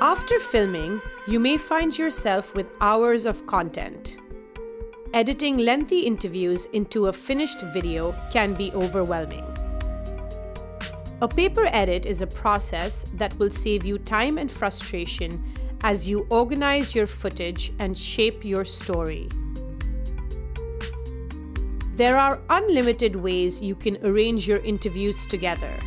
After filming, you may find yourself with hours of content. Editing lengthy interviews into a finished video can be overwhelming. A paper edit is a process that will save you time and frustration as you organize your footage and shape your story. There are unlimited ways you can arrange your interviews together.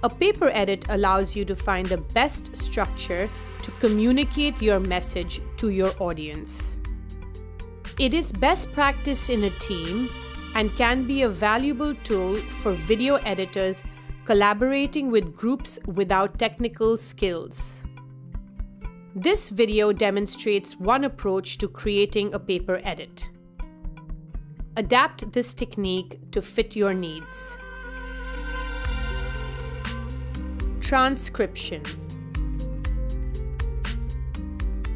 A paper edit allows you to find the best structure to communicate your message to your audience. It is best practiced in a team and can be a valuable tool for video editors collaborating with groups without technical skills. This video demonstrates one approach to creating a paper edit. Adapt this technique to fit your needs. Transcription.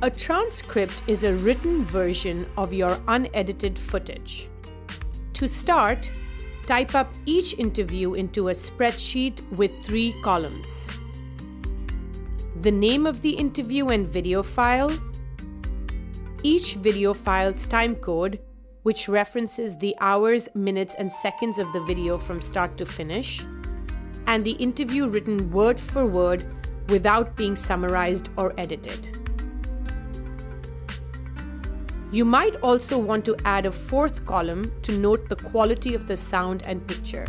A transcript is a written version of your unedited footage. To start, type up each interview into a spreadsheet with 3 columns: the name of the interview and video file, each video file's time code, which references the hours, minutes, and seconds of the video from start to finish, and the interview written word for word without being summarized or edited. You might also want to add a 4th column to note the quality of the sound and picture.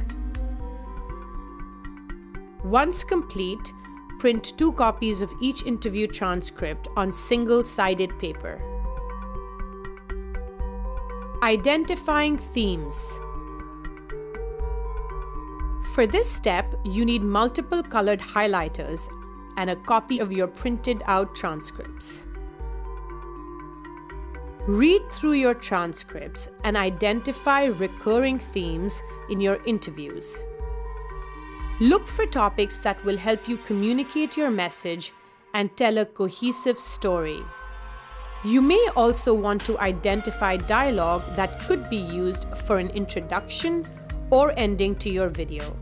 Once complete, print 2 copies of each interview transcript on single-sided paper. Identifying themes. For this step, you need multiple colored highlighters and a copy of your printed out transcripts. Read through your transcripts and identify recurring themes in your interviews. Look for topics that will help you communicate your message and tell a cohesive story. You may also want to identify dialogue that could be used for an introduction or ending to your video.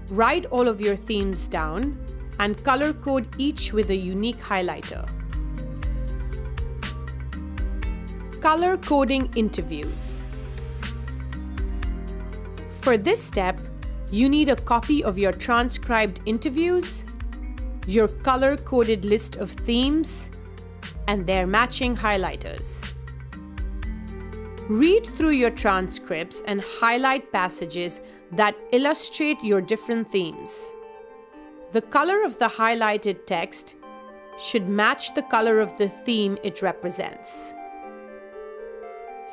Write all of your themes down and color code each with a unique highlighter. Color coding interviews. For this step, you need a copy of your transcribed interviews, your color-coded list of themes, and their matching highlighters. Read through your transcripts and highlight passages that illustrate your different themes. The color of the highlighted text should match the color of the theme it represents.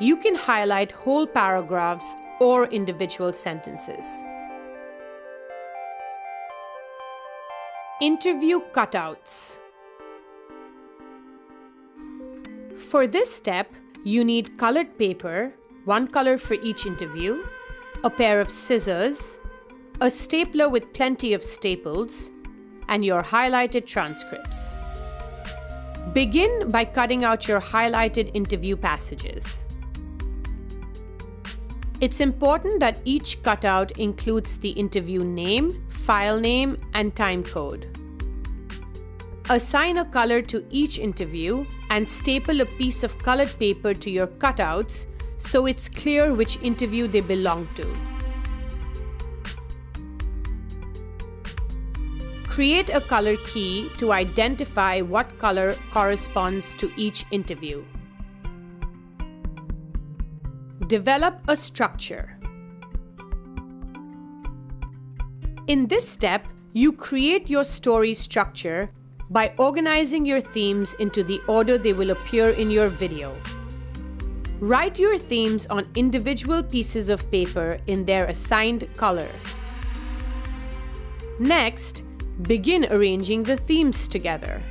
You can highlight whole paragraphs or individual sentences. Interview cutouts. For this step, you need colored paper, 1 color for each interview, a pair of scissors, a stapler with plenty of staples, and your highlighted transcripts. Begin by cutting out your highlighted interview passages. It's important that each cutout includes the interview name, file name, and time code. Assign a color to each interview and staple a piece of colored paper to your cutouts so it's clear which interview they belong to. Create a color key to identify what color corresponds to each interview. Develop a structure. In this step, you create your story structure by organizing your themes into the order they will appear in your video. Write your themes on individual pieces of paper in their assigned color. Next, begin arranging the themes together.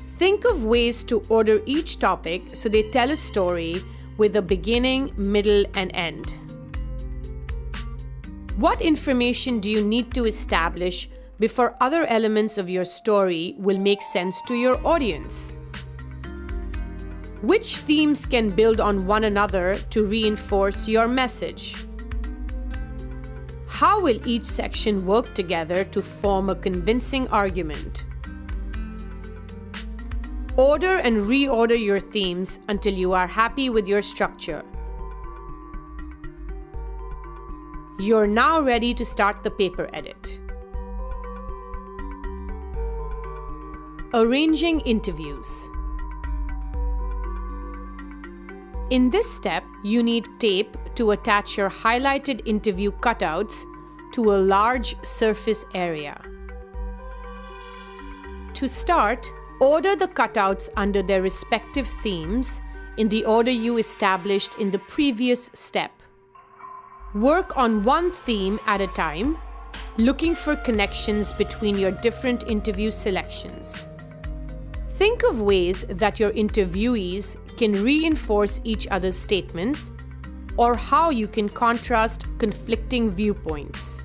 Think of ways to order each topic so they tell a story with a beginning, middle, and end. What information do you need to establish before other elements of your story will make sense to your audience? Which themes can build on one another to reinforce your message? How will each section work together to form a convincing argument? Order and reorder your themes until you are happy with your structure. You're now ready to start the paper edit. Arranging interviews. In this step, you need tape to attach your highlighted interview cutouts to a large surface area. To start, order the cutouts under their respective themes in the order you established in the previous step. Work on one theme at a time, looking for connections between your different interview selections. Think of ways that your interviewees can reinforce each other's statements, or how you can contrast conflicting viewpoints.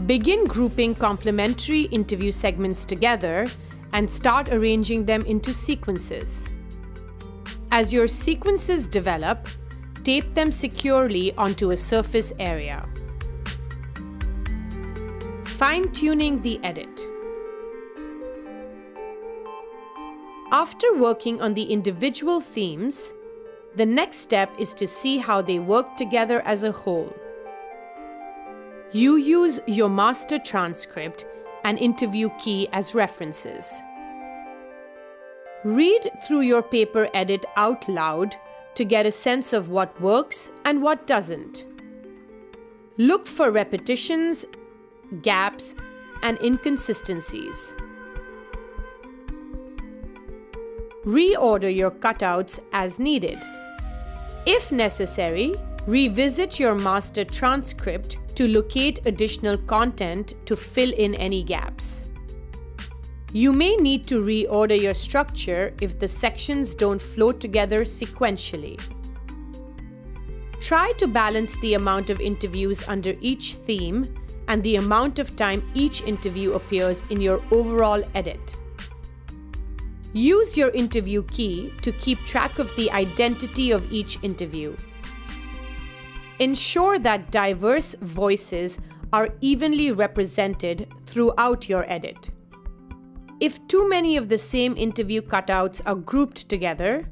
Begin grouping complementary interview segments together and start arranging them into sequences. As your sequences develop, tape them securely onto a surface area. Fine-tuning the edit. After working on the individual themes, the next step is to see how they work together as a whole. You use your master transcript and interview key as references. Read through your paper edit out loud to get a sense of what works and what doesn't. Look for repetitions, gaps, and inconsistencies. Reorder your cutouts as needed. If necessary, revisit your master transcript to locate additional content to fill in any gaps. You may need to reorder your structure if the sections don't flow together sequentially. Try to balance the amount of interviews under each theme and the amount of time each interview appears in your overall edit. Use your interview key to keep track of the identity of each interview. Ensure that diverse voices are evenly represented throughout your edit. If too many of the same interview cutouts are grouped together,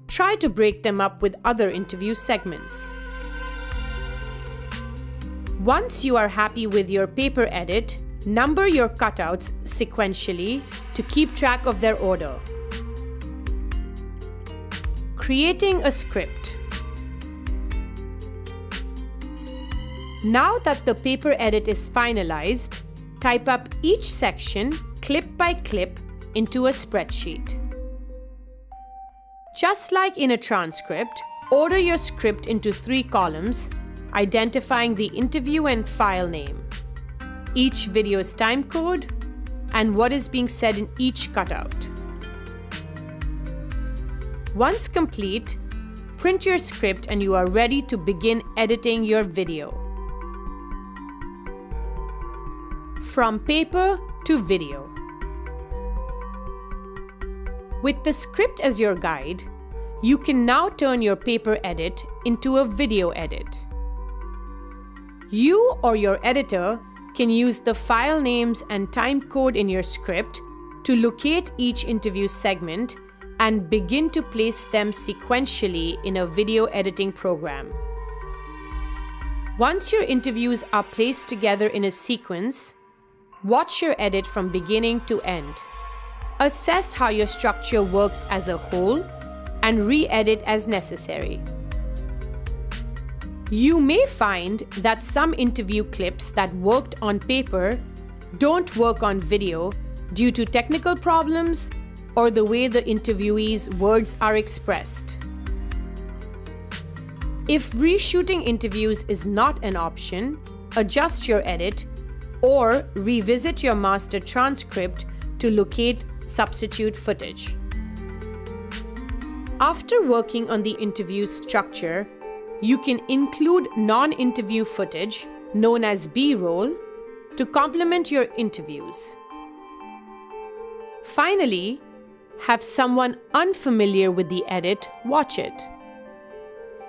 try to break them up with other interview segments. Once you are happy with your paper edit, number your cutouts sequentially to keep track of their order. Creating a script. Now that the paper edit is finalized, type up each section clip by clip into a spreadsheet. Just like in a transcript, order your script into 3 columns, identifying the interview and file name, each video's timecode, and what is being said in each cutout. Once complete, print your script and you are ready to begin editing your video. From paper to video. With the script as your guide, you can now turn your paper edit into a video edit. You or your editor can use the file names and timecode in your script to locate each interview segment and begin to place them sequentially in a video editing program. Once your interviews are placed together in a sequence, watch your edit from beginning to end. Assess how your structure works as a whole and re-edit as necessary. You may find that some interview clips that worked on paper don't work on video due to technical problems or the way the interviewee's words are expressed. If reshooting interviews is not an option, adjust your edit or revisit your master transcript to locate substitute footage. After working on the interview structure, you can include non-interview footage, known as B-roll, to complement your interviews. Finally, have someone unfamiliar with the edit watch it.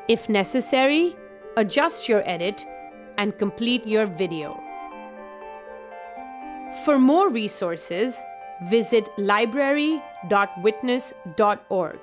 If necessary, adjust your edit and complete your video. For more resources, visit library.witness.org.